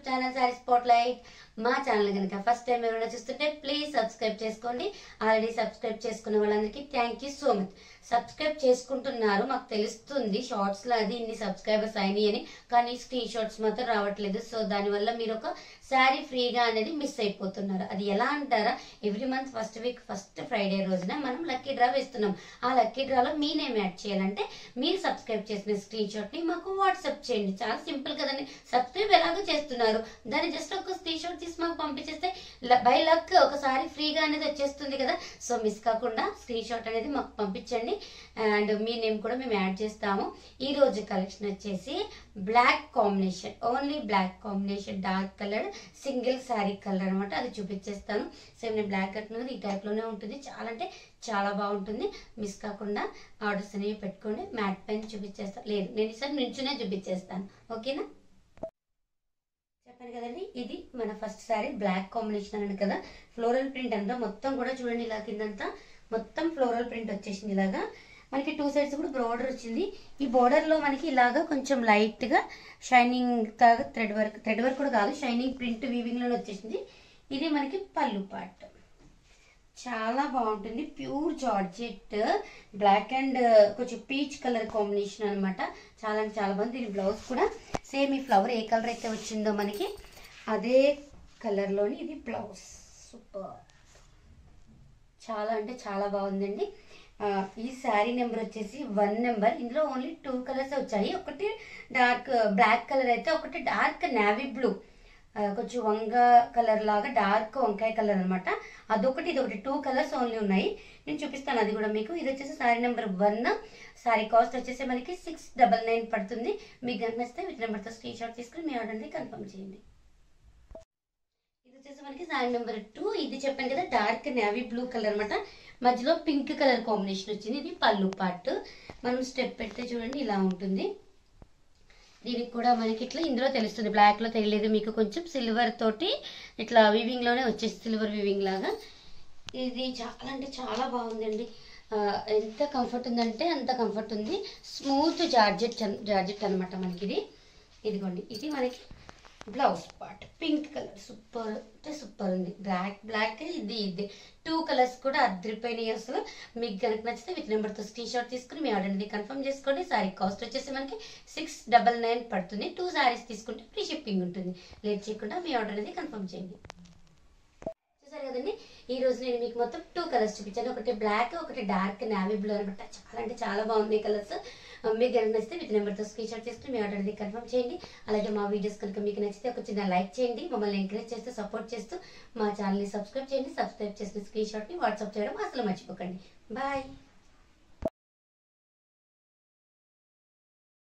Channel sorry spotlight. మా channel కనుక first time ఎవరైనా చూస్తుంటే ప్లీజ్ సబ్స్క్రైబ్ చేసుకోండి. ఆల్రెడీ సబ్స్క్రైబ్ చేసుకున్న వాళ్ళందరికీ thank you so much. Subscribe చేసుకుంటున్నారు, మాకు తెలుస్తుంది షార్ట్స్ లో అది ఇన్ని సబ్స్క్రైబర్స్ అయినాయి అని, కానీ స్క్రీన్ షాట్స్ మాత్రం రావట్లేదు. సో దానివల్ల మీరు ఒక శారీ ఫ్రీగా అనేది మిస్ అయిపోతున్నారు. అది ఎలా అంటారా, every month first week first Friday రోజున మనం లక్కీ డ్రా వేస్తున్నాం. ఆ లక్కీ డ్రాలో మీ నేమ్ యాడ్ చేయాలంటే మీరు సబ్స్క్రైబ్ చేసిన స్క్రీన్ షాట్ ని మాకు వాట్సాప్ చేయండి. చాలా సింపుల్ కదండి. సబ్స్క్రైబ్ ఎలాగో చేస్తున్నారు, దాన్ని జస్ట్ ఒక స్క్రీన్ షాట్ తీసి మాకు పంపించేస్తే బై లక్ ఒకసారి ఫ్రీగా అనేది వచ్చేస్తుంది కదా. సో మిస్ కాకుండా స్క్రీన్ షాట్ అనేది మాకు పంపించండి అండ్ మీ నేమ్ కూడా మేము యాడ్ చేస్తాము. ఈ రోజు కలెక్షన్ వచ్చేసి black combination, only black combination, dark colour single sari colour అనమాట. అది చూపించేస్తాను. సేమ్ నేను బ్లాక్ కట్టినది ఈ టైప్ లోనే ఉంటుంది. చాలా అంటే చాలా బాగుంటుంది. మిస్ కాకుండా ఆర్డర్స్ అనేవి పెట్టుకోండి. మ్యాట్ పైన చూపించేస్తాను, లేదు నేను ఈసారి నించునే చూపించేస్తాను. ఓకేనా, చెప్పాను కదండి. ఇది మన ఫస్ట్ శారీ బ్లాక్ కాంబినేషన్ అని కదా. ఫ్లోరల్ ప్రింట్ అంతా మొత్తం కూడా చూడండి, ఇలా కిందంతా మొత్తం ఫ్లోరల్ ప్రింట్ వచ్చేసింది. ఇలాగా మనకి టూ సైడ్స్ కూడా బోర్డర్ వచ్చింది. ఈ బోర్డర్ లో మనకి ఇలాగా కొంచెం లైట్ గా షైనింగ్ థ్రెడ్ వర్క్ కూడా కాదు, షైనింగ్ ప్రింట్ వీవింగ్ లోనే వచ్చేసింది. ఇది మనకి పళ్ళు పార్ట్. చాలా బాగుంటుంది. ప్యూర్ జార్జెట్ బ్లాక్ అండ్ కొంచెం పీచ్ కలర్ కాంబినేషన్ అనమాట. చాలా అంటే చాలా బాగుంది. దీని బ్లౌజ్ కూడా సేమ్ ఈ ఫ్లవర్ ఏ కలర్ అయితే వచ్చిందో మనకి అదే కలర్ లోని ఇది బ్లౌజ్. సూపర్, చాలా అంటే చాలా బాగుందండి. ఈ శారీ నెంబర్ వచ్చేసి 1 నెంబర్. ఇందులో ఓన్లీ 2 కలర్స్ వచ్చాయి. ఒకటి డార్క్ బ్లాక్ కలర్ అయితే, ఒకటి డార్క్ నేవీ బ్లూ, కొంచెం వంగ కలర్ లాగా డార్క్ వంకాయ కలర్ అనమాట. అదొకటి ఇదొకటి 2 కలర్స్ ఓన్లీ ఉన్నాయి. నేను చూపిస్తాను అది కూడా మీకు. ఇది వచ్చేసి శారీ నెంబర్ 1. శారీ కాస్ట్ వచ్చేసి మనకి 699 పడుతుంది. మీకు కనుక నచ్చితే విత్ నెంబర్తో స్క్రీన్ షాట్ తీసుకుని మీ ఆర్డర్ని కన్ఫర్మ్ చేయండి. ఇది వచ్చేసి మనకి శారీ నెంబర్ 2. ఇది చెప్పాను కదా డార్క్ నేవీ బ్లూ కలర్ అనమాట. మధ్యలో పింక్ కలర్ కాంబినేషన్ వచ్చింది. ఇది పళ్ళు పార్ట్. మనం స్టెప్ పెడితే చూడండి ఇలా ఉంటుంది. దీనికి కూడా మనకి ఇట్లా ఇందులో తెలుస్తుంది, బ్లాక్ లో తెలియలేదు మీకు. కొంచెం సిల్వర్ తోటి ఇట్లా వీవింగ్ లోనే వచ్చేసి సిల్వర్ వీవింగ్ లాగా. ఇది చాలా అంటే చాలా బాగుందండి. ఎంత కంఫర్ట్ ఉందంటే అంత కంఫర్ట్ ఉంది. స్మూత్ జార్జెట్ అనమాట మనకి ఇది. ఇదిగోండి, ఇది మనకి blouse part pink colour. Super అంటే సూపర్ ఉంది. బ్లాక్ ఇది 2 కలర్స్ కూడా అదిరిపోయినాయి అసలు. మీకు కనుక నచ్చితే విత్ నెంబర్తో స్క్రీన్ షాట్ తీసుకుని మీ ఆర్డర్ అనేది కన్ఫర్మ్ చేసుకోండి. శారీ కాస్ట్ వచ్చేసి మనకి 699 పడుతుంది. 2 శారీస్ తీసుకుంటే ఫ్రీ షిప్పింగ్ ఉంటుంది. లేట్ చేయకుండా మీ ఆర్డర్ అనేది కన్ఫర్మ్ చేయండి. చూసారు కదండి, ఈ రోజు నేను మీకు మొత్తం 2 కలర్స్ చూపించాను. ఒకటి బ్లాక్, ఒకటి డార్క్ నేవీ బ్లూ అనమాట. చాలా అంటే చాలా బాగుంది కలర్స్. మీకు కనుక నచ్చితే విత్ నెంబర్తో స్క్రీన్ షాట్ చేసుకుని మీ ఆర్డర్ అనేది కన్ఫర్మ్ చేయండి. అలాగే మా వీడియోస్ కనుక మీకు నచ్చితే ఒక చిన్న లైక్ చేయండి. మమ్మల్ని ఎంకరేజ్ చేస్తూ సపోర్ట్ చేస్తూ మా ఛానల్ని సబ్స్క్రైబ్ చేయండి. సబ్స్క్రైబ్ చేసిన స్క్రీన్ షాట్ని వాట్సాప్ చేయడం అసలు మర్చిపోకండి. బాయ్.